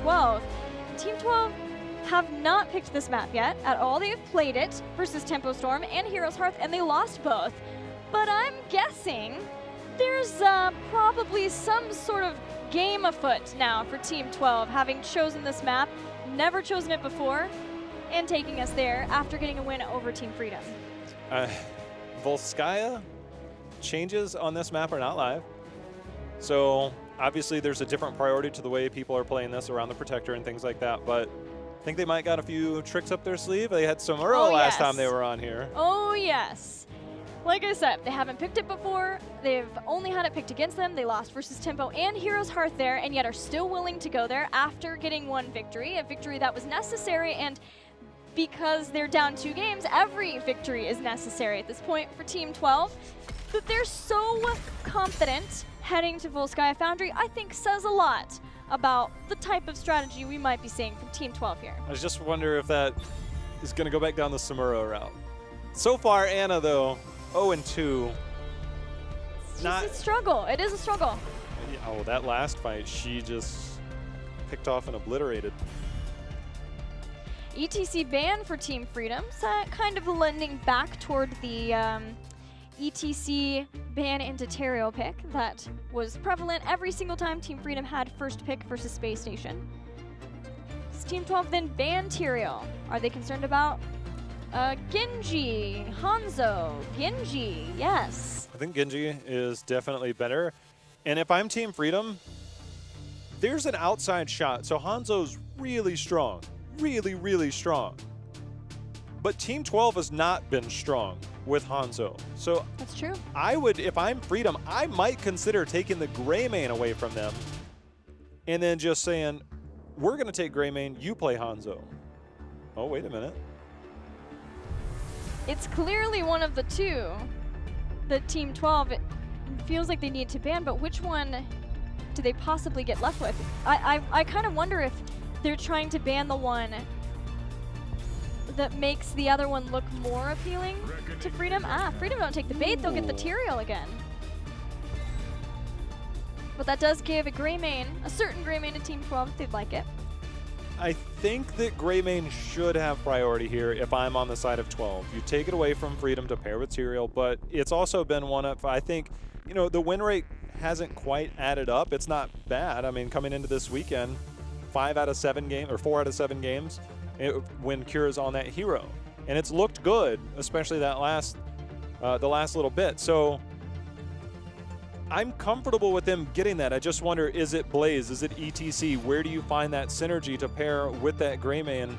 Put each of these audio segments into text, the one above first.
12. Team 12 have not picked this map yet at all. They've played it versus Tempo Storm and Heroes Hearth, and they lost both. But I'm guessing there's probably some sort of game afoot now for Team 12, having chosen this map, never chosen it before, and taking us there after getting a win over Team Freedom. Volskaya changes on this map are not live. So obviously there's a different priority to the way people are playing this around the Protector and things like that, but I think they might got a few tricks up their sleeve. They had some early last time they were on here. Oh yes. Like I said, they haven't picked it before. They've only had it picked against them. They lost versus Tempo and Heroes Hearth there, and yet are still willing to go there after getting one victory, a victory that was necessary. And because they're down 2 games, every victory is necessary at this point for Team 12. That they're so confident heading to Volskaya Foundry, I think says a lot about the type of strategy we might be seeing from Team 12 here. I just wonder if that is going to go back down the Samuro route. So far, Anna, though, 0-2. It's a struggle. It is a struggle. Oh, that last fight, she just picked off and obliterated. ETC ban for Team Freedom, so kind of lending back toward the ETC ban into Terrio pick that was prevalent every single time Team Freedom had first pick versus Space Station. Does Team 12 then ban Terrio? Are they concerned about Genji, Hanzo, Genji, yes. I think Genji is definitely better. And if I'm Team Freedom, there's an outside shot. So Hanzo's really strong, really, really strong. But Team 12 has not been strong with Hanzo. So that's true. I would, if I'm Freedom, I might consider taking the Greymane away from them and then just saying, we're going to take Greymane, you play Hanzo. Oh, wait a minute. It's clearly one of the two that Team 12 it feels like they need to ban, but which one do they possibly get left with? I kind of wonder if they're trying to ban the one that makes the other one look more appealing to Freedom. Freedom don't take the bait, they'll get the Tyrael again. But that does give a Greymane, a certain Greymane to Team 12 if they'd like it. I think that Greymane should have priority here if I'm on the side of 12. You take it away from Freedom to pair with Tyrael, but it's also been one of, I think, you know, the win rate hasn't quite added up. It's not bad. I mean, coming into this weekend, 5 out of 7 games, or 4 out of 7 games, when Cura's on that hero. And it's looked good, especially that last, the last little bit. So I'm comfortable with them getting that. I just wonder, is it Blaze? Is it ETC? Where do you find that synergy to pair with that Greymane?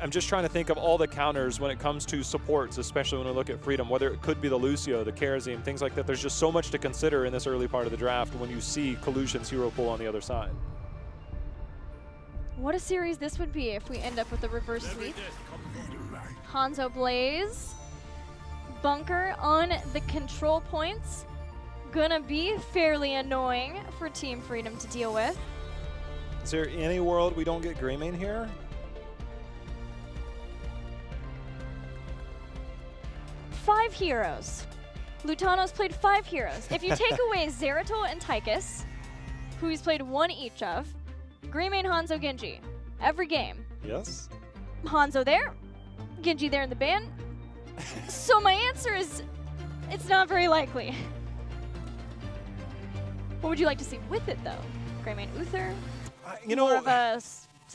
I'm just trying to think of all the counters when it comes to supports, especially when we look at Freedom, whether it could be the Lucio, the Karazim, things like that. There's just so much to consider in this early part of the draft when you see Collusion's hero pool on the other side. What a series this would be if we end up with a reverse sweep. Hanzo Blaze. Bunker on the control points. Gonna be fairly annoying for Team Freedom to deal with. Is there any world we don't get Greymane here? Five heroes. Lutano's played 5 heroes. If you take away Zeratul and Tychus, who he's played 1 each of, Greymane, Hanzo, Genji. Every game. Yes. Hanzo there, Genji there in the ban. So my answer is, it's not very likely. What would you like to see with it, though? Greymane Uther? You more know, of a,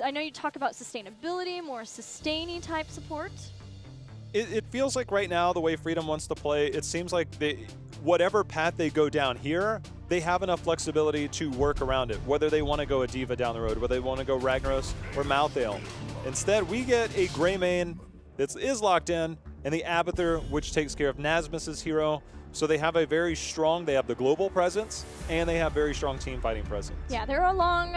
I know you talk about sustainability, more sustainy type support. It feels like right now, the way Freedom wants to play, it seems like whatever path they go down here, they have enough flexibility to work around it, whether they want to go a Diva down the road, whether they want to go Ragnaros or Malthael. Instead, we get a Greymane that is locked in, and the Abathur, which takes care of Nasmus's hero. So they have a very strong, they have the global presence, and they have very strong team fighting presence. Yeah, there are long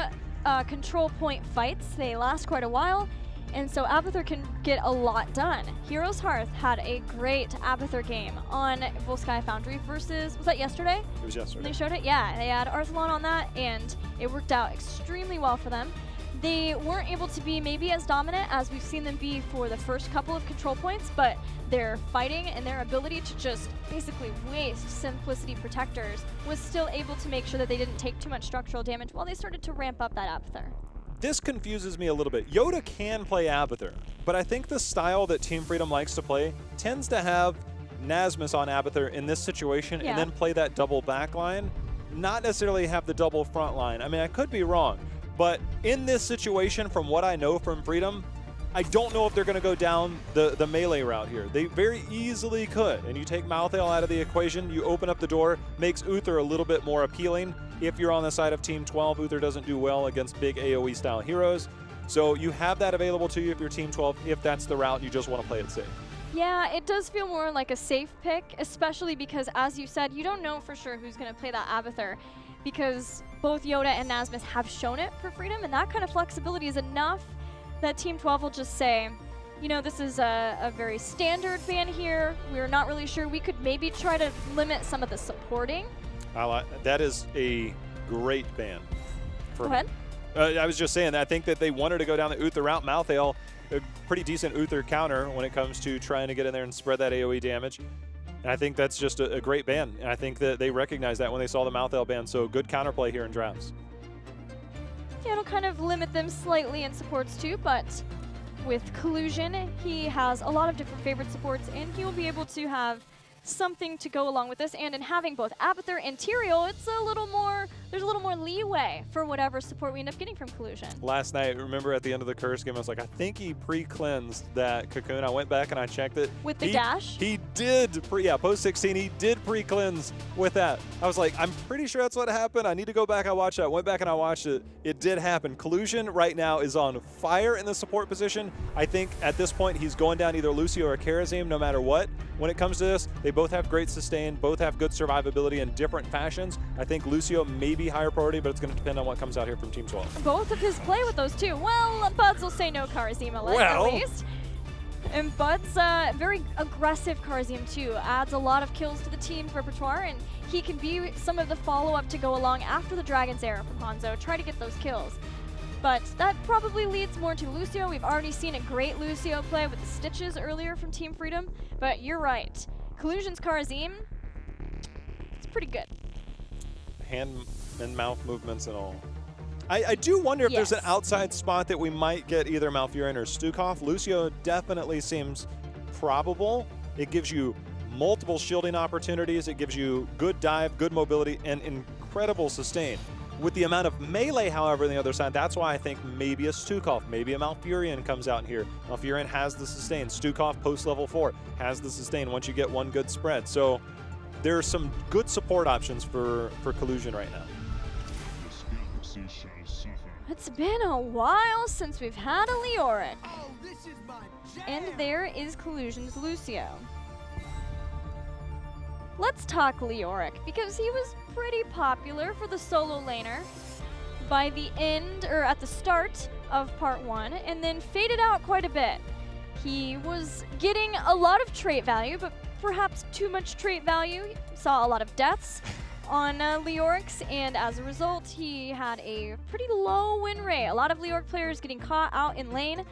control point fights. They last quite a while, and so Abathur can get a lot done. Heroes Hearth had a great Abathur game on Volskaya Foundry versus, was that yesterday? It was yesterday. When they showed it? Yeah, they had Arthalon on that, and it worked out extremely well for them. They weren't able to be maybe as dominant as we've seen them be for the first couple of control points, but their fighting and their ability to just basically waste Simplicity protectors was still able to make sure that they didn't take too much structural damage while they started to ramp up that Abathur. This confuses me a little bit. Yoda can play Abathur, but I think the style that Team Freedom likes to play tends to have Nasmus on Abathur in this situation and then play that double back line, not necessarily have the double front line. I mean, I could be wrong, but in this situation, from what I know from Freedom, I don't know if they're going to go down the melee route here. They very easily could, and you take Malthael out of the equation, you open up the door, makes Uther a little bit more appealing. If you're on the side of Team 12, Uther doesn't do well against big AoE style heroes. So you have that available to you if you're Team 12, if that's the route you just want to play it safe. Yeah, it does feel more like a safe pick, especially because, as you said, you don't know for sure who's going to play that Abathur, because both Yoda and Nasmus have shown it for Freedom, and that kind of flexibility is enough that Team 12 will just say, you know, this is a very standard ban here. We're not really sure. We could maybe try to limit some of the supporting. That is a great ban. Go ahead. I was just saying that I think that they wanted to go down the Uther route. Malthael, a pretty decent Uther counter when it comes to trying to get in there and spread that AoE damage. And I think that's just a great ban. And I think that they recognized that when they saw the Malthael ban. So good counterplay here in drafts. Yeah, it'll kind of limit them slightly in supports too, but with Collusion, he has a lot of different favorite supports, and he will be able to have something to go along with this. And in having both Abathur and Tyrael, it's a little more, there's a little more leeway for whatever support we end up getting from Collusion. Last night, remember at the end of the curse game, I was like, I think he pre-cleansed that Cocoon. I went back and I checked it. With the dash? He did, post 16, he did pre-cleanse with that. I was like, I'm pretty sure that's what happened. I need to go back and watch that. I went back and I watched it. It did happen. Collusion right now is on fire in the support position. I think at this point, he's going down either Lucio or Karazim, no matter what. When it comes to this, they both have great sustain, both have good survivability in different fashions. I think Lucio may be higher priority, but it's going to depend on what comes out here from Team 12. Both of his play with those two. Well, Buds will say no Karazima at least. And Bud's very aggressive Karazim too. Adds a lot of kills to the team's repertoire, and he can be some of the follow-up to go along after the Dragon's Era from Hanzo. Try to get those kills. But that probably leads more to Lucio. We've already seen a great Lucio play with the Stitches earlier from Team Freedom. But you're right. Collusion's Karazim, it's pretty good. Hand and mouth movements and all. I do wonder if there's an outside spot that we might get either Malfurion or Stukov. Lucio definitely seems probable. It gives you multiple shielding opportunities. It gives you good dive, good mobility, and incredible sustain. With the amount of melee, however, on the other side, that's why I think maybe a Stukov, maybe a Malfurion comes out here. Malfurion has the sustain. Stukov, post level 4, has the sustain once you get one good spread. So there are some good support options for Collusion right now. It's been a while since we've had a Leoric. And there is Collusion's Lucio. Let's talk Leoric, because he was pretty popular for the solo laner by the end, or at the start of part 1, and then faded out quite a bit. He was getting a lot of trait value, but perhaps too much trait value. Saw a lot of deaths on Leoric's, and as a result, he had a pretty low win rate. A lot of Leoric players getting caught out in lane.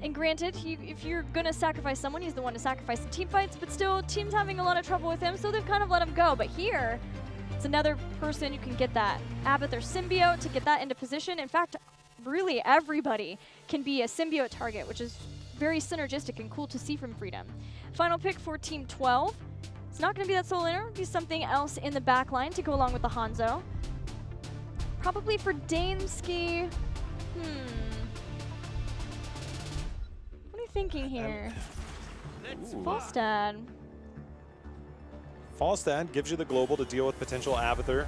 And granted, if you're going to sacrifice someone, he's the one to sacrifice in team fights, but still, team's having a lot of trouble with him, so they've kind of let him go. But here, it's another person who can get that Abathur symbiote to get that into position. In fact, really everybody can be a symbiote target, which is very synergistic and cool to see from Freedom. Final pick for Team 12. It's not going to be that solo laner. It'll be something else in the back line to go along with the Hanzo. Probably for Dameski. What are you thinking here? Falstad. Falstad gives you the global to deal with potential Abathur.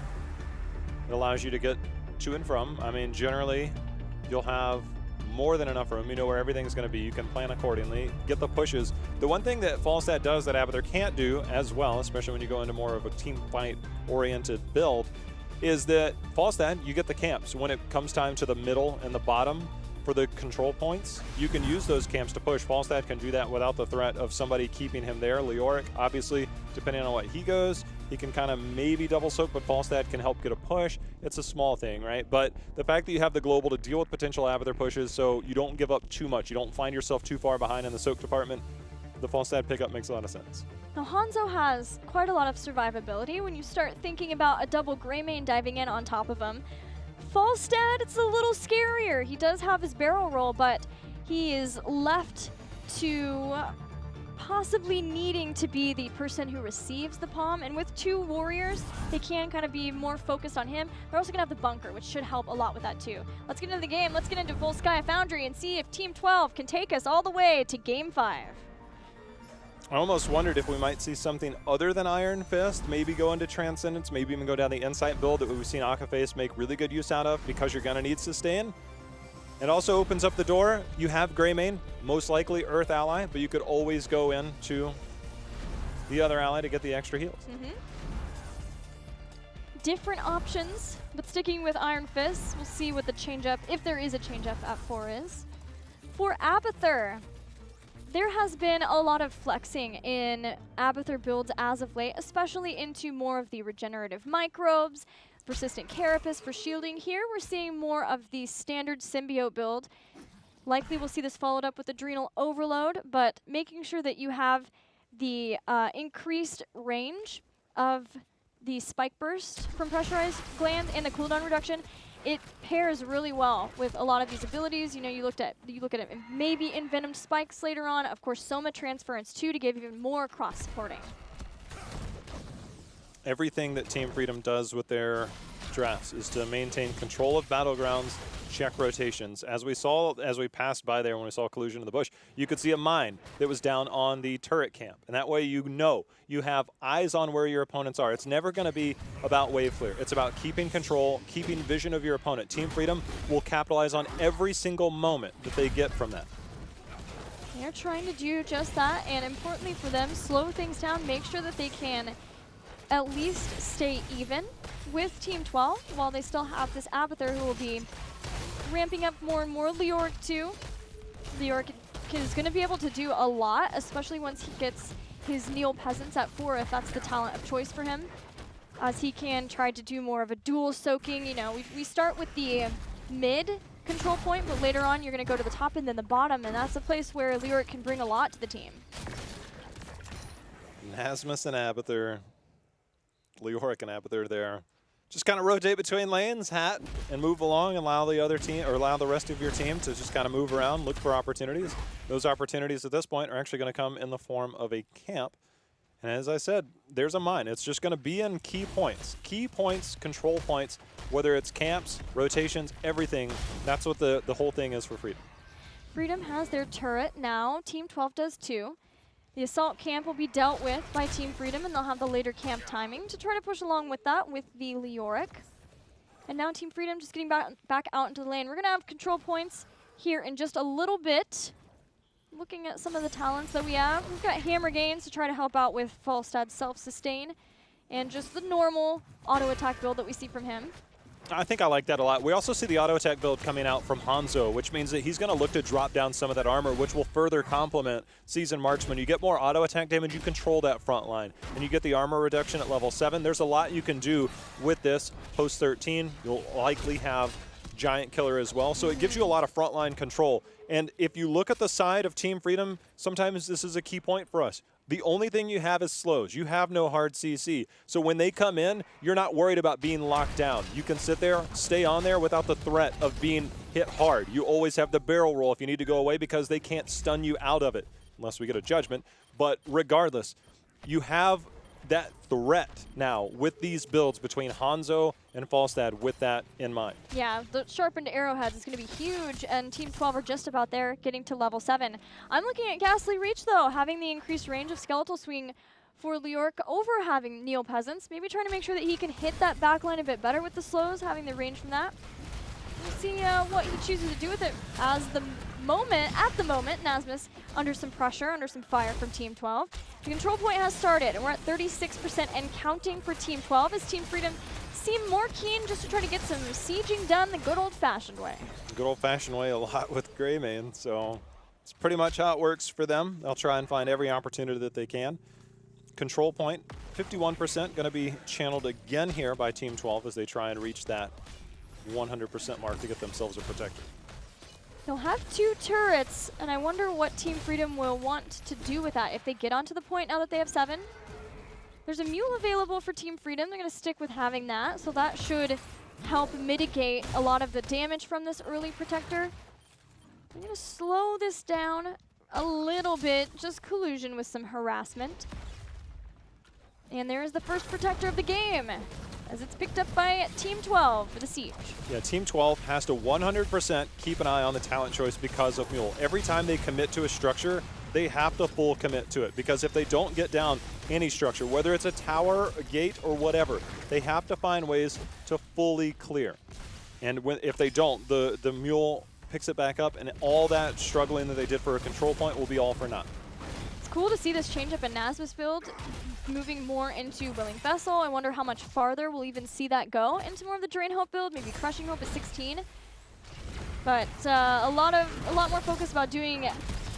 It allows you to get to and from. I mean, generally, you'll have more than enough room. You know where everything's going to be. You can plan accordingly, get the pushes. The one thing that Falstad does that Abathur can't do as well, especially when you go into more of a team fight-oriented build, is that Falstad, you get the camps. When it comes time to the middle and the bottom for the control points, you can use those camps to push. Falstad can do that without the threat of somebody keeping him there. Leoric, obviously, depending on what he goes, He can kind of maybe double soak, but Falstad can help get a push. It's a small thing, right? But the fact that you have the global to deal with potential Abathur pushes so you don't give up too much, you don't find yourself too far behind in the soak department, the Falstad pickup makes a lot of sense. Now Hanzo has quite a lot of survivability when you start thinking about a double Greymane diving in on top of him. Falstad, it's a little scarier. He does have his barrel roll, but he is left to possibly needing to be the person who receives the palm. And with 2 warriors, they can kind of be more focused on him. They're also going to have the bunker, which should help a lot with that too. Let's get into the game. Let's get into Full Sky Foundry and see if Team 12 can take us all the way to Game 5. I almost wondered if we might see something other than Iron Fist, maybe go into Transcendence, maybe even go down the Insight build that we've seen Akaface make really good use out of because you're going to need Sustain. It also opens up the door. You have Greymane, most likely Earth ally, but you could always go into the other ally to get the extra heals. Different options, but sticking with Iron Fist, we'll see what the change-up, if there is a change-up at 4 is. For Abathur, there has been a lot of flexing in Abathur builds as of late, especially into more of the regenerative microbes, persistent carapace for shielding. Here we're seeing more of the standard symbiote build. Likely we'll see this followed up with adrenal overload, but making sure that you have the increased range of the spike burst from pressurized glands and the cooldown reduction. It pairs really well with a lot of these abilities. You know, you look at it maybe envenomed spikes later on. Of course, Soma transference too to give even more cross supporting. Everything that Team Freedom does with their drafts is to maintain control of battlegrounds, check rotations. As we saw, as we passed by there when we saw collusion in the bush, you could see a mine that was down on the turret camp. And that way you know you have eyes on where your opponents are. It's never going to be about wave clear. It's about keeping control, keeping vision of your opponent. Team Freedom will capitalize on every single moment that they get from that. They're trying to do just that, and importantly for them, slow things down, make sure that they can at least stay even with Team 12 while they still have this Abathur who will be ramping up more and more. Leoric too. Leoric is going to be able to do a lot, especially once he gets his Neil Peasants at 4, if that's the talent of choice for him, as he can try to do more of a dual soaking. You know, we start with the mid control point, but later on you're going to go to the top and then the bottom, and that's a place where Leoric can bring a lot to the team. Nasmus and Abathur, Leoric and Abathur there. Just kind of rotate between lanes, hat, and move along, and allow the other team, or allow the rest of your team to just kind of move around, look for opportunities. Those opportunities at this point are actually going to come in the form of a camp. And as I said, there's a mine. It's just going to be in key points. Key points, control points, whether it's camps, rotations, everything. That's what the whole thing is for Freedom. Freedom has their turret now. Team 12 does too. The assault camp will be dealt with by Team Freedom, and they'll have the later camp timing to try to push along with that with the Leoric. And now Team Freedom just getting back out into the lane. We're going to have control points here in just a little bit. Looking at some of the talents that we have, we've got Hammer Gains to try to help out with Falstad's self-sustain, and just the normal auto attack build that we see from him. I think I like that a lot. We also see the auto attack build coming out from Hanzo, which means that he's going to look to drop down some of that armor, which will further complement Seasoned Marksman. You get more auto attack damage, you control that front line, and you get the armor reduction at level 7. There's a lot you can do with this. Post 13, you'll likely have Giant Killer as well, so it gives you a lot of frontline control. And if you look at the side of Team Freedom, sometimes this is a key point for us. The only thing you have is slows. You have no hard CC. So when they come in, you're not worried about being locked down. You can sit there, stay on there without the threat of being hit hard. You always have the barrel roll if you need to go away because they can't stun you out of it, unless we get a judgment. But regardless, you have that threat now with these builds between Hanzo and Falstad with that in mind. Yeah, the sharpened arrowheads is going to be huge, and Team 12 are just about there, getting to level 7. I'm looking at Ghastly Reach, though, having the increased range of Skeletal Swing for Leoric over having Neil Peasants. Maybe trying to make sure that he can hit that backline a bit better with the slows, having the range from that. We'll see what he chooses to do with it at the moment, Nasmus under some pressure, under some fire from Team 12. The control point has started, and we're at 36% and counting for Team 12 as Team Freedom seem more keen just to try to get some sieging done the good old-fashioned way. Good old-fashioned way a lot with Greymane, so it's pretty much how it works for them. They'll try and find every opportunity that they can. control point, 51% going to be channeled again here by Team 12 as they try and reach that 100% mark to get themselves a protector. They'll have 2 turrets, and I wonder what Team Freedom will want to do with that. If they get onto the point now that they have 7, there's a mule available for Team Freedom. They're going to stick with having that, so that should help mitigate a lot of the damage from this early protector. I'm going to slow this down a little bit, just collusion with some harassment. And there's the first protector of the game, as it's picked up by Team 12 for the siege. Yeah, Team 12 has to 100% keep an eye on the talent choice because of Mule. Every time they commit to a structure, they have to full commit to it, because if they don't get down any structure, whether it's a tower, a gate, or whatever, they have to find ways to fully clear. And if they don't, the Mule picks it back up, and all that struggling that they did for a control point will be all for naught. It's cool to see this change up in Nazmus build, moving more into Willing Vessel. I wonder how much farther we'll even see that go into more of the Drain Hope build, maybe Crushing Hope at 16. But a lot more focus about doing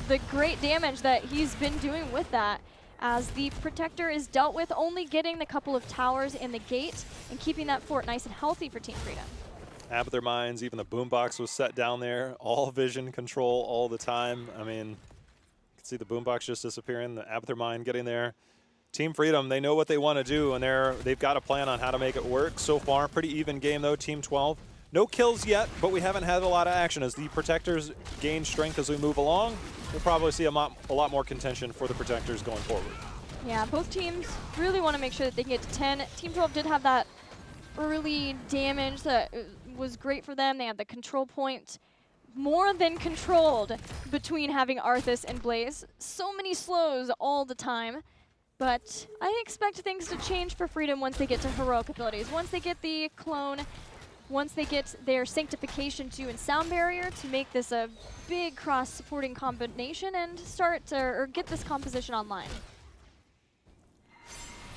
the great damage that he's been doing with that, as the Protector is dealt with, only getting the couple of towers in the gate and keeping that fort nice and healthy for Team Freedom. Abathur Mines, even the boombox was set down there, all vision control all the time. I mean, you can see the boombox just disappearing, the Abathur Mine getting there. Team Freedom, they know what they want to do, and they've got a plan on how to make it work. So far, pretty even game though, Team 12. No kills yet, but we haven't had a lot of action. As the Protectors gain strength as we move along, we'll probably see a lot more contention for the Protectors going forward. Yeah, both teams really want to make sure that they can get to 10. Team 12 did have that early damage that was great for them. They had the control point more than controlled between having Arthas and Blaze. So many slows all the time. But I expect things to change for Freedom once they get to heroic abilities. Once they get the clone, once they get their Sanctification 2 and Sound Barrier to make this a big cross-supporting combination and start to, or get this composition online.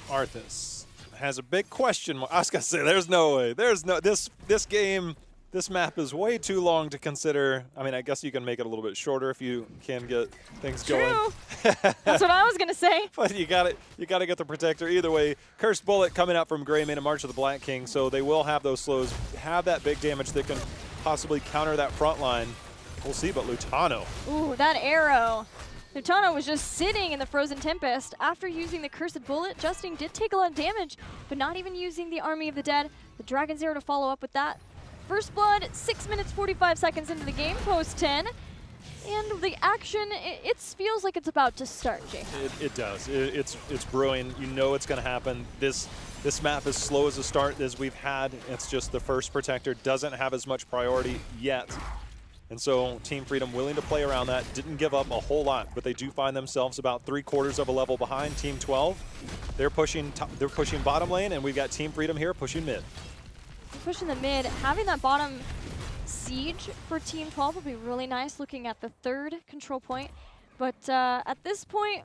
Arthas has a big question mark. I was gonna say, there's no way. There's no, this game, this map is way too long to consider. I mean, I guess you can make it a little bit shorter if you can get things going. True. That's what I was gonna say. But you gotta get the Protector either way. Cursed Bullet coming out from Greymane and March of the Black King, so they will have those slows, have that big damage that can possibly counter that front line. We'll see, but Lutano. Ooh, that arrow. Lutano was just sitting in the Frozen Tempest. After using the Cursed Bullet, Justin did take a lot of damage, but not even using the Army of the Dead. The Dragon's Arrow to follow up with that. First blood, 6 minutes, 45 seconds into the game, post 10. And the action, it feels like it's about to start, Jay. It does. It's brewing. You know it's going to happen. This map, as slow as a start as we've had, it's just the first Protector doesn't have as much priority yet. And so Team Freedom willing to play around that, didn't give up a whole lot, but they do find themselves about 3/4 of a level behind Team 12. They're pushing bottom lane, and we've got Team Freedom here pushing mid. Pushing the mid, having that bottom siege for Team 12 will be really nice, looking at the third control point. But at this point,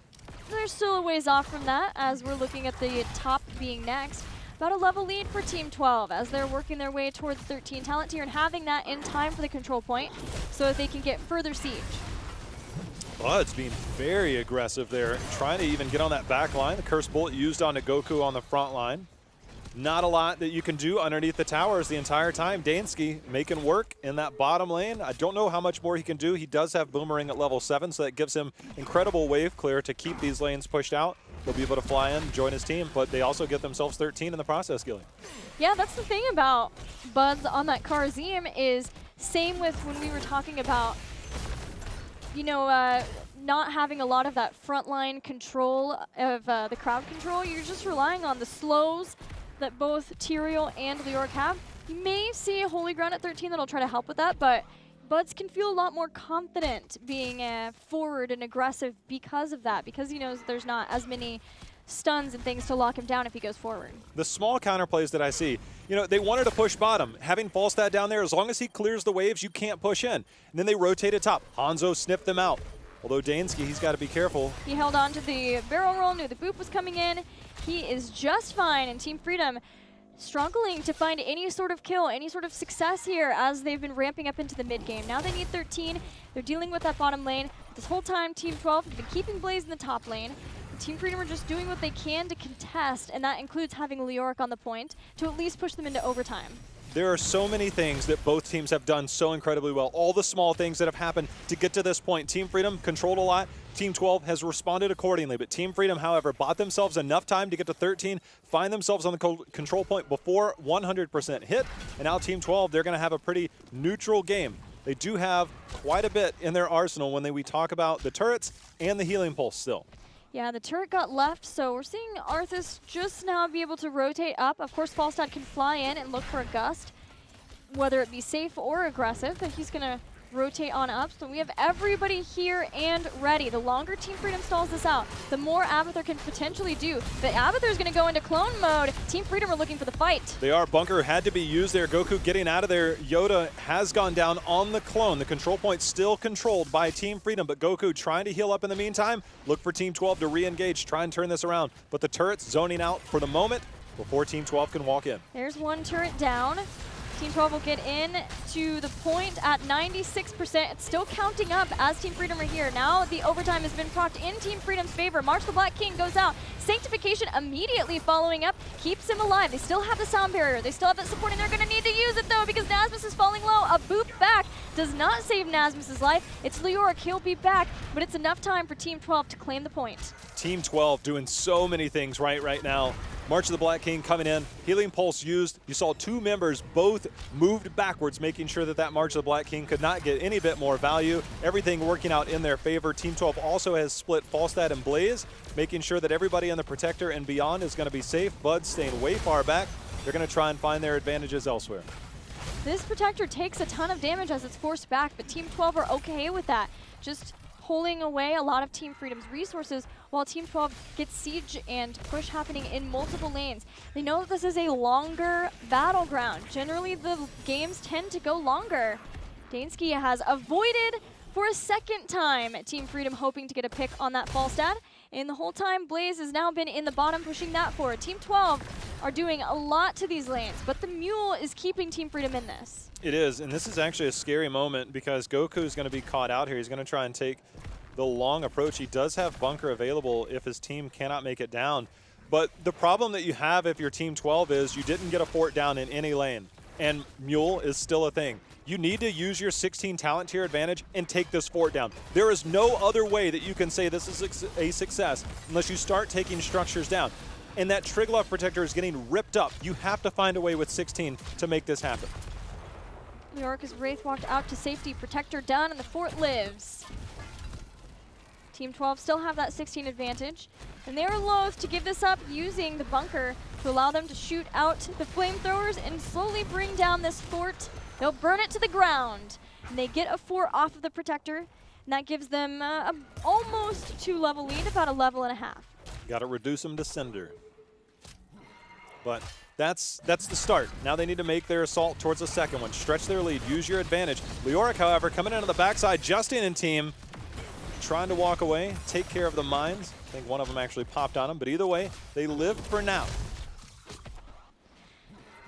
they're still a ways off from that, as we're looking at the top being next. About a level lead for Team 12 as they're working their way towards 13 talent tier and having that in time for the control point so that they can get further siege. Bud's being very aggressive there, trying to even get on that back line. The Cursed Bullet used onto Goku on the front line. Not a lot that you can do underneath the towers the entire time. Dansky making work in that bottom lane. I don't know how much more he can do. He does have Boomerang at level 7, so that gives him incredible wave clear to keep these lanes pushed out. They'll be able to fly in, join his team, but they also get themselves 13 in the process, Gilly. Yeah, that's the thing about Buds on that Karazim is same with when we were talking about, you know, not having a lot of that frontline control of the crowd control. You're just relying on the slows that both Tyrael and Leoric have. You may see a Holy Ground at 13 that'll try to help with that, but Buds can feel a lot more confident being forward and aggressive because of that, because he knows there's not as many stuns and things to lock him down if he goes forward. The small counterplays that I see, you know, they wanted to push bottom. Having Falstad down there, as long as he clears the waves, you can't push in. And then they rotated top. Hanzo sniffed them out. Although Dansky, he's got to be careful. He held on to the barrel roll, knew the boop was coming in. He is just fine, and Team Freedom struggling to find any sort of kill, any sort of success here as they've been ramping up into the mid game. Now they need 13. They're dealing with that bottom lane. This whole time, Team 12 has been keeping Blaze in the top lane. Team Freedom are just doing what they can to contest, and that includes having Leoric on the point to at least push them into overtime. There are so many things that both teams have done so incredibly well. All the small things that have happened to get to this point. Team Freedom controlled a lot. Team 12 has responded accordingly, but Team Freedom, however, bought themselves enough time to get to 13, find themselves on the control point before 100% hit, and now Team 12, they're going to have a pretty neutral game. They do have quite a bit in their arsenal when we talk about the turrets and the healing pulse still. Yeah, the turret got left, so we're seeing Arthas just now be able to rotate up. Of course, Falstad can fly in and look for a gust, whether it be safe or aggressive, but he's going to rotate on up. So we have everybody here and ready. The longer Team Freedom stalls this out, the more Abathur can potentially do. But Abathur is going to go into clone mode. Team Freedom are looking for the fight. They are. Bunker had to be used there. Goku getting out of there. Yoda has gone down on the clone. The control point still controlled by Team Freedom, but Goku trying to heal up in the meantime. Look for Team 12 to re-engage, try and turn this around. But the turret's zoning out for the moment before Team 12 can walk in. There's one turret down. Team 12 will get in to the point at 96%. It's still counting up as Team Freedom are here. Now the overtime has been procced in Team Freedom's favor. March the Black King goes out. Sanctification immediately following up, keeps him alive. They still have the sound barrier. They still have that support, and they're going to need to use it, though, because Nasmus is falling low. A boop back does not save Nasmus's life. It's Leoric. He'll be back, but it's enough time for Team 12 to claim the point. Team 12 doing so many things right now. March of the Black King coming in, healing pulse used. You saw two members both moved backwards, making sure that March of the Black King could not get any bit more value. Everything working out in their favor. Team 12 also has split Falstad and Blaze, making sure that everybody in the Protector and beyond is going to be safe. Bud staying way far back. They're going to try and find their advantages elsewhere. This Protector takes a ton of damage as it's forced back, but Team 12 are okay with that. Just pulling away a lot of Team Freedom's resources while Team 12 gets siege and push happening in multiple lanes. They know that this is a longer battleground. Generally, the games tend to go longer. Dansky has avoided for a second time Team Freedom, hoping to get a pick on that Falstad. And the whole time, Blaze has now been in the bottom, pushing that forward. Team 12 are doing a lot to these lanes, but the Mule is keeping Team Freedom in this. It is, and this is actually a scary moment because Goku is going to be caught out here. He's going to try and take the long approach. He does have Bunker available if his team cannot make it down. But the problem that you have if you're Team 12 is you didn't get a fort down in any lane, and Mule is still a thing. You need to use your 16 talent to your advantage and take this fort down. There is no other way that you can say this is a success unless you start taking structures down. And that Triglav Protector is getting ripped up. You have to find a way with 16 to make this happen. Leoric is Wraith walked out to safety. Protector done, and the fort lives. Team 12 still have that 16 advantage, and they are loath to give this up, using the bunker to allow them to shoot out the flamethrowers and slowly bring down this fort. They'll burn it to the ground, and they get a fort off of the Protector, and that gives them almost 2-level lead, about a level and a half. Got to reduce them to cinder. But that's the start. Now they need to make their assault towards the second one. Stretch their lead, use your advantage. Leoric, however, coming into the backside. Justin and team trying to walk away, take care of the mines. I think one of them actually popped on him, but either way, they live for now.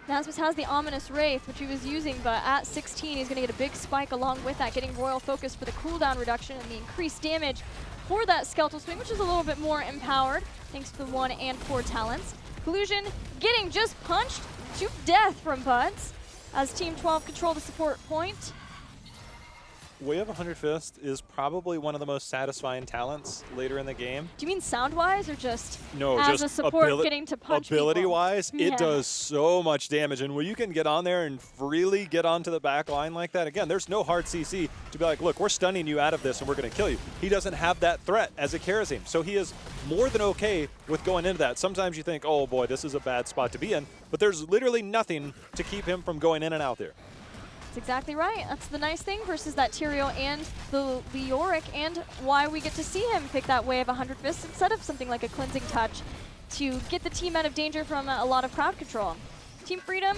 Nasmus has the ominous Wraith, which he was using, but at 16, he's going to get a big spike along with that, getting Royal Focus for the cooldown reduction and the increased damage for that Skeletal Swing, which is a little bit more empowered, thanks to the 1 and 4 talents. Collusion getting just punched to death from Buds as Team 12 control the support point. Way of 100 Fist is probably one of the most satisfying talents later in the game. Do you mean sound-wise or just no, as just a support getting to punch ability-wise, people? It does so much damage. And when you can get on there and freely get onto the back line like that, again, there's no hard CC to be like, look, we're stunning you out of this and we're going to kill you. He doesn't have that threat as a Kharazim. So he is more than okay with going into that. Sometimes you think, oh boy, this is a bad spot to be in. But there's literally nothing to keep him from going in and out there. That's exactly right. That's the nice thing versus that Tyrael and the Leoric, and why we get to see him pick that way of 100 Fists instead of something like a Cleansing Touch to get the team out of danger from a lot of crowd control. Team Freedom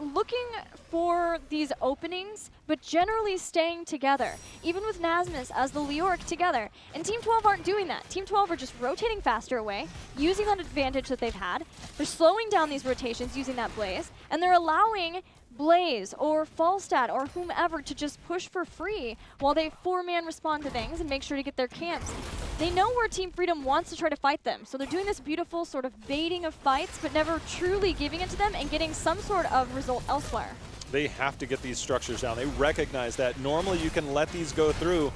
looking for these openings, but generally staying together, even with Nasmus as the Leoric together. And Team 12 aren't doing that. Team 12 are just rotating faster away, using that advantage that they've had. They're slowing down these rotations using that Blaze, and they're allowing Blaze or Falstad or whomever to just push for free while they 4-man respond to things and make sure to get their camps they know where Team Freedom wants to try to fight them. So they're doing this beautiful sort of baiting of fights, but never truly giving it to them and getting some sort of result elsewhere. They have to get these structures down. They recognize that. Normally you can let these go through.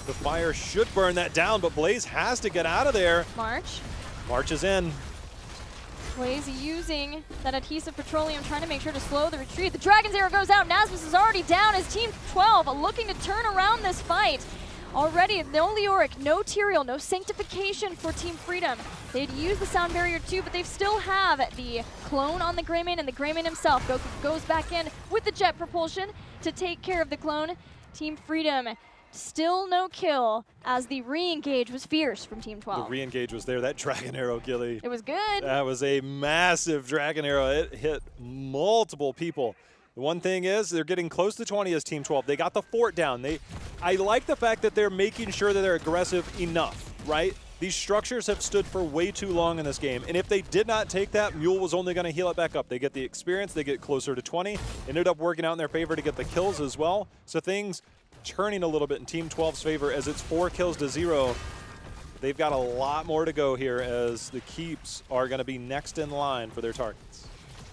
The fire should burn that down, but Blaze has to get out of there. March is in. Blaze using that adhesive petroleum, trying to make sure to slow the retreat. The Dragon's Arrow goes out. Nasmus is already down as Team 12 looking to turn around this fight. Already, no Leoric, no Tyrael, no Sanctification for Team Freedom. They'd use the Sound Barrier too, but they still have the clone on the Greymane, and the Greymane himself goes back in with the jet propulsion to take care of the clone. Team Freedom, still no kill as the re-engage was fierce from Team 12. The re-engage was there. That Dragon Arrow, Gilly. It was good. That was a massive Dragon Arrow. It hit multiple people. The one thing is, they're getting close to 20 as Team 12. They got the fort down. I like the fact that they're making sure that they're aggressive enough, right? These structures have stood for way too long in this game, and if they did not take that, Mule was only going to heal it back up. They get the experience, they get closer to 20, ended up working out in their favor to get the kills as well. So things turning a little bit in Team 12's favor as it's 4 kills to 0. They've got a lot more to go here as the keeps are going to be next in line for their targets.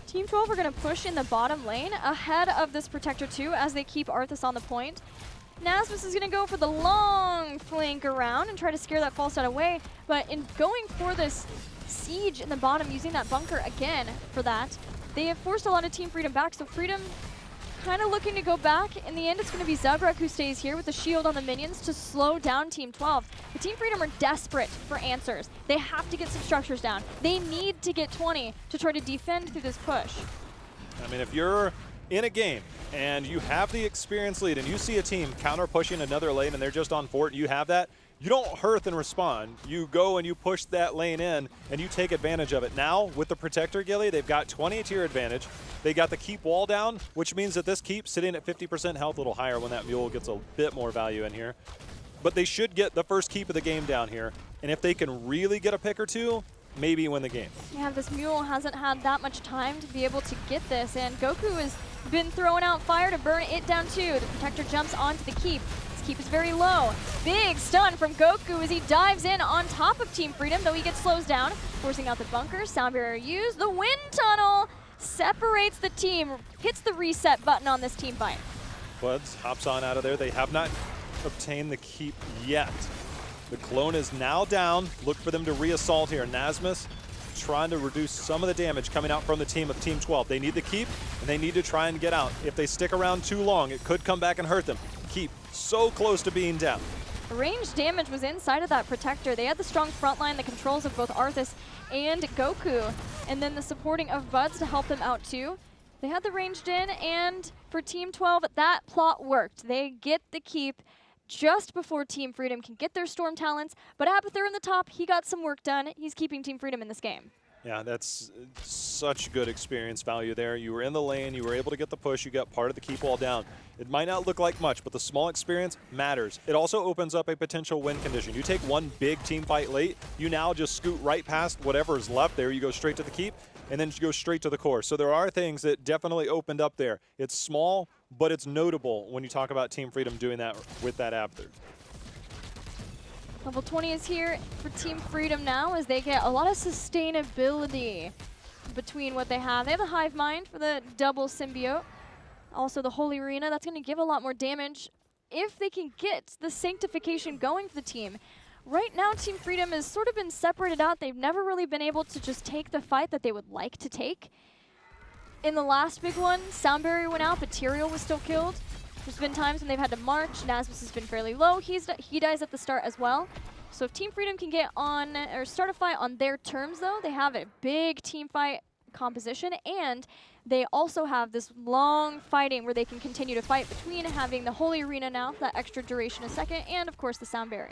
Team 12 are going to push in the bottom lane ahead of this Protector 2 as they keep Arthas on the point. Nasmus is going to go for the long flank around and try to scare that false start away, but in going for this siege in the bottom, using that bunker again for that, they have forced a lot of Team Freedom back, so Freedom kind of looking to go back. In the end, it's going to be Zagrak who stays here with the shield on the minions to slow down Team 12. But Team Freedom are desperate for answers. They have to get some structures down. They need to get 20 to try to defend through this push. I mean, if you're in a game and you have the experience lead and you see a team counter pushing another lane and they're just on fort and you have that, you don't hearth and respond. You go and you push that lane in and you take advantage of it. Now, with the Protector, Gilly, they've got 20 to your advantage. They got the keep wall down, which means that this keep sitting at 50% health, a little higher when that Mule gets a bit more value in here. But they should get the first keep of the game down here. And if they can really get a pick or two, maybe win the game. Yeah, this Mule hasn't had that much time to be able to get this, and Goku has been throwing out fire to burn it down too. The Protector jumps onto the keep. This keep is very low. Big stun from Goku as he dives in on top of Team Freedom, though he gets slows down, forcing out the bunker. Sound Barrier used. The wind tunnel separates the team, hits the reset button on this team fight. Buds hops on out of there. They have not obtained the keep yet. The clone is now down. Look for them to re-assault here. Nasmus trying to reduce some of the damage coming out from the team of Team 12. They need the keep, and they need to try and get out. If they stick around too long, it could come back and hurt them. Keep so close to being down. Range damage was inside of that Protector. They had the strong front line, the controls of both Arthas and Goku, and then the supporting of Buds to help them out too. They had the ranged in, and for Team 12, that plot worked. They get the keep just before Team Freedom can get their Storm Talents, but Abathur in the top, he got some work done. He's keeping Team Freedom in this game. Yeah, that's such good experience value there. You were in the lane, you were able to get the push, you got part of the keep wall down. It might not look like much, but the small experience matters. It also opens up a potential win condition. You take one big team fight late, you now just scoot right past whatever is left there. You go straight to the keep, and then you go straight to the core. So there are things that definitely opened up there. It's small, but it's notable when you talk about Team Freedom doing that with that Abathur. Level 20 is here for Team Freedom now as they get a lot of sustainability between what they have. They have the Hive Mind for the double symbiote. Also the Holy Arena, that's going to give a lot more damage if they can get the Sanctification going for the team. Right now, Team Freedom has sort of been separated out. They've never really been able to just take the fight that they would like to take. In the last big one, Sound Barrier went out, but Tyrael was still killed. There's been times when they've had to march. Nasmus has been fairly low. He dies at the start as well. So if Team Freedom can get on, or start a fight on their terms though, they have a big team fight composition, and they also have this long fighting where they can continue to fight between having the Holy Arena now, that extra duration a second, and of course the Sound Barrier.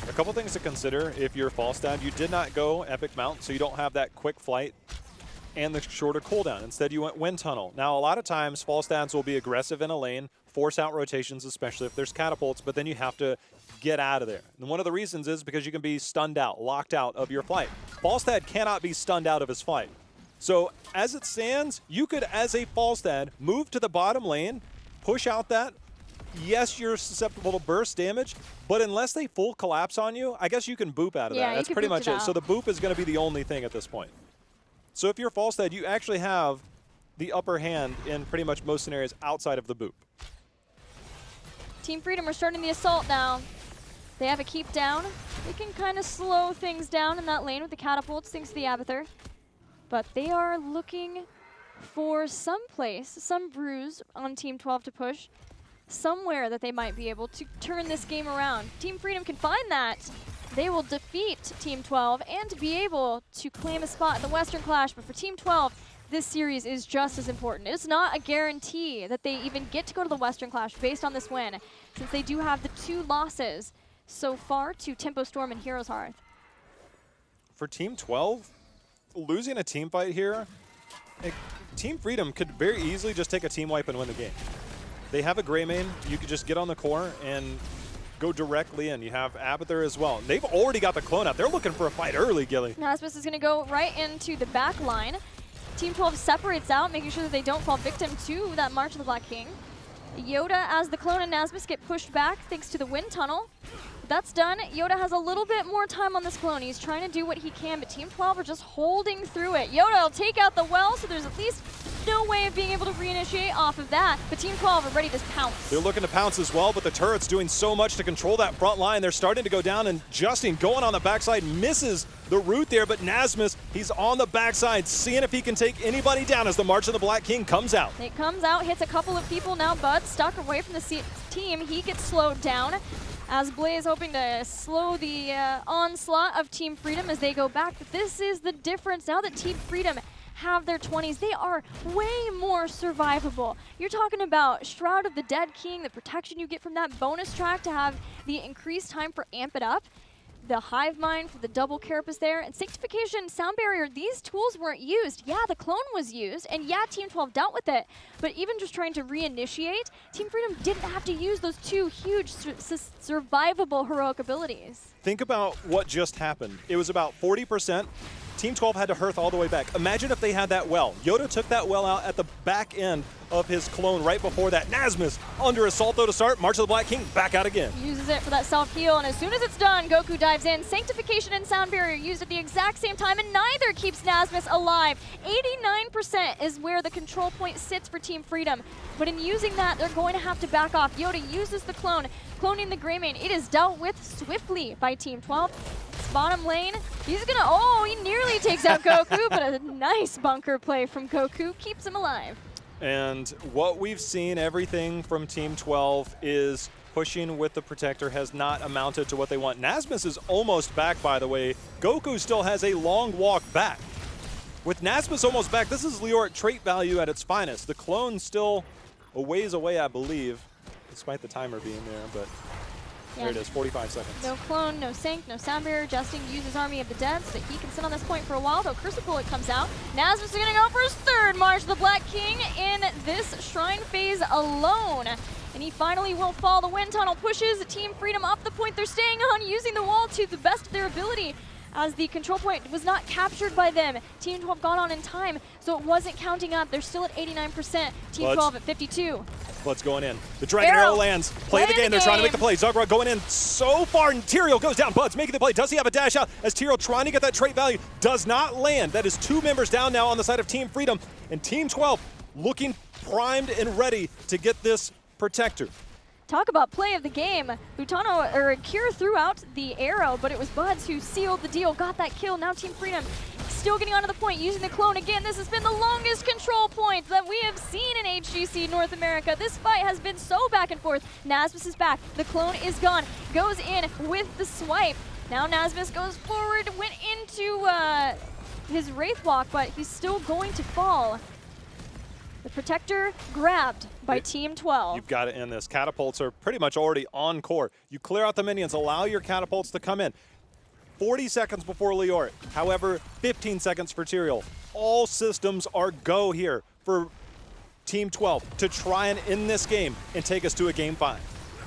A couple things to consider if you're Falstad. You did not go Epic Mount, so you don't have that quick flight and the shorter cooldown. Instead, you went Wind Tunnel. Now, a lot of times, Falstads will be aggressive in a lane, force out rotations, especially if there's catapults, but then you have to get out of there. And one of the reasons is because you can be stunned out, locked out of your flight. Falstad cannot be stunned out of his flight. So, as it stands, you could, as a Falstad, move to the bottom lane, push out that yes, you're susceptible to burst damage, but unless they full collapse on you, I guess you can boop out of that. That's pretty much it. So the boop is going to be the only thing at this point. So if you're Falstad, you actually have the upper hand in pretty much most scenarios outside of the boop. Team Freedom are starting the assault now. They have a keep down. They can kind of slow things down in that lane with the catapults thanks to the Abathur. But they are looking for some place, some bruise on Team 12 to push. Somewhere that they might be able to turn this game around. Team Freedom can find that. They will defeat Team 12 and be able to claim a spot in the Western Clash. But for Team 12, this series is just as important. It's not a guarantee that they even get to go to the Western Clash based on this win, since they do have the 2 losses so far to Tempo Storm and Heroes Hearth. For Team 12, losing a team fight here, Team Freedom could very easily just take a team wipe and win the game. They have a gray main. You could just get on the core and go directly in. You have Abathur as well. They've already got the clone out. They're looking for a fight early, Gilly. Nasmus is going to go right into the back line. Team 12 separates out, making sure that they don't fall victim to that March of the Black King. Yoda, as the clone and Nasmus get pushed back thanks to the wind tunnel. That's done. Yoda has a little bit more time on this clone. He's trying to do what he can, but Team 12 are just holding through it. Yoda will take out the well, so there's at least no way of being able to reinitiate off of that. But Team 12 are ready to pounce. They're looking to pounce as well, but the turret's doing so much to control that front line. They're starting to go down, and Justin going on the backside misses the route there, but Nasmus, he's on the backside, seeing if he can take anybody down as the March of the Black King comes out. It comes out, hits a couple of people. Now Bud stuck away from the team. He gets slowed down. As Blaze hoping to slow the onslaught of Team Freedom as they go back. But this is the difference. Now that Team Freedom have their 20s, they are way more survivable. You're talking about Shroud of the Dead King, the protection you get from that bonus track to have the increased time for Amp It Up. The Hive Mind for the double carapace there, and Sanctification, Sound Barrier, these tools weren't used. Yeah, the clone was used, and yeah, Team 12 dealt with it, but even just trying to reinitiate, Team Freedom didn't have to use those 2 huge survivable heroic abilities. Think about what just happened. It was about 40%. Team 12 had to hearth all the way back. Imagine if they had that well. Yoda took that well out at the back end of his clone right before that. Nasmus under assault though to start. March of the Black King back out again. Uses it for that self-heal, and as soon as it's done, Goku dives in. Sanctification and Sound Barrier used at the exact same time, and neither keeps Nasmus alive. 89% is where the control point sits for Team Freedom, but in using that, they're going to have to back off. Yoda uses the clone, cloning the Grey Mane. It is dealt with swiftly by Team 12. Bottom lane, he's gonna, he nearly takes out Goku, but a nice bunker play from Goku keeps him alive. And what we've seen, everything from Team 12 is pushing with the Protector has not amounted to what they want. Nasmus is almost back, by the way. Goku still has a long walk back. With Nasmus almost back, this is Leoric trait value at its finest. The clone's still a ways away, I believe, despite the timer being there, but there it is, 45 seconds. No clone, no sync, no sound barrier. Justin uses Army of the Dead so that he can sit on this point for a while, though Curse of Bullet comes out. Nasmus is going to go for his 3rd March of the Black King in this Shrine phase alone. And he finally will fall. The wind tunnel pushes Team Freedom up the point they're staying on, using the wall to the best of their ability, as the control point was not captured by them. Team 12 got on in time, so it wasn't counting up. They're still at 89%. Team 12 at 52. Blood's going in. The Dragon Arrow lands. Play the game. They're trying to make the play. Zugrug going in so far, and Tyrael goes down. Bud's making the play. Does he have a dash out? As Tyrael trying to get that trait value, does not land. That is 2 members down now on the side of Team Freedom, and Team 12 looking primed and ready to get this Protector. Talk about play of the game. Butano, or Kira threw out the arrow, but it was Buds who sealed the deal, got that kill. Now Team Freedom still getting onto the point, using the clone again. This has been the longest control point that we have seen in HGC North America. This fight has been so back and forth. Nasmus is back. The clone is gone. Goes in with the swipe. Now Nasmus goes forward, went into his Wraith Walk, but he's still going to fall. The Protector grabbed by Team 12. You've got to end this. Catapults are pretty much already on core. You clear out the minions, allow your catapults to come in. 40 seconds before Leoric. However, 15 seconds for Tyrael. All systems are go here for Team 12 to try and end this game and take us to a game 5.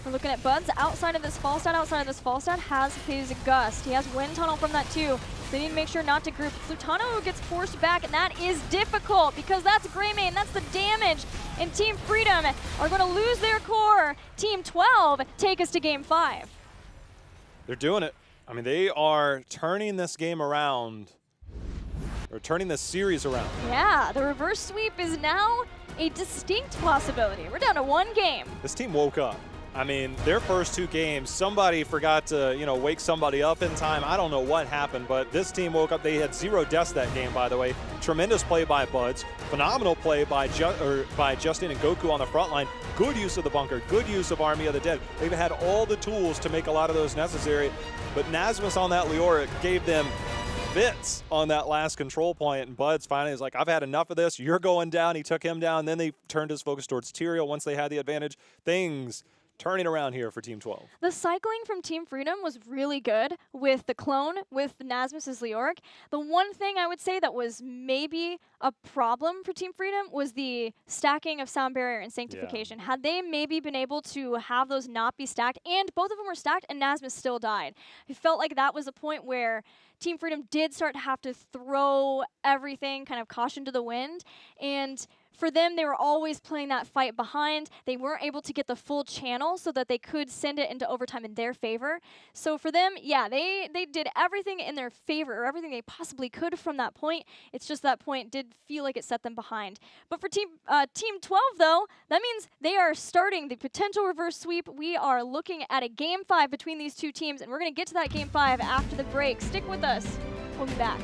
We're looking at Buds outside of this Falstad. Outside of this Falstad has his Gust. He has Wind Tunnel from that too. They need to make sure not to group. Plutano gets forced back, and that is difficult because that's Greymane, that's the damage. And Team Freedom are going to lose their core. Team 12 take us to Game 5. They're doing it. I mean, they are turning this game around, or turning this series around. Yeah, the reverse sweep is now a distinct possibility. We're down to 1 game. This team woke up. I mean, their first 2 games, somebody forgot to, wake somebody up in time. I don't know what happened, but this team woke up. They had 0 deaths that game, by the way. Tremendous play by Buds. Phenomenal play by Justin and Goku on the front line. Good use of the bunker. Good use of Army of the Dead. They've had all the tools to make a lot of those necessary. But Nasmus on that Leoric gave them fits on that last control point, and Buds finally is like, I've had enough of this. You're going down. He took him down. Then they turned his focus towards Tyrael once they had the advantage. Things turning around here for Team 12. The cycling from Team Freedom was really good with the clone, with Nasmus's Leoric. The one thing I would say that was maybe a problem for Team Freedom was the stacking of Sound Barrier and Sanctification. Yeah. Had they maybe been able to have those not be stacked, and both of them were stacked and Nasmus still died. I felt like that was a point where Team Freedom did start to have to throw everything, kind of caution to the wind, and for them, they were always playing that fight behind. They weren't able to get the full channel so that they could send it into overtime in their favor. So for them, yeah, they did everything in their favor, or everything they possibly could from that point. It's just that point did feel like it set them behind. But for Team 12, though, that means they are starting the potential reverse sweep. We are looking at a Game 5 between these 2 teams, and we're going to get to that Game 5 after the break. Stick with us. We'll be back.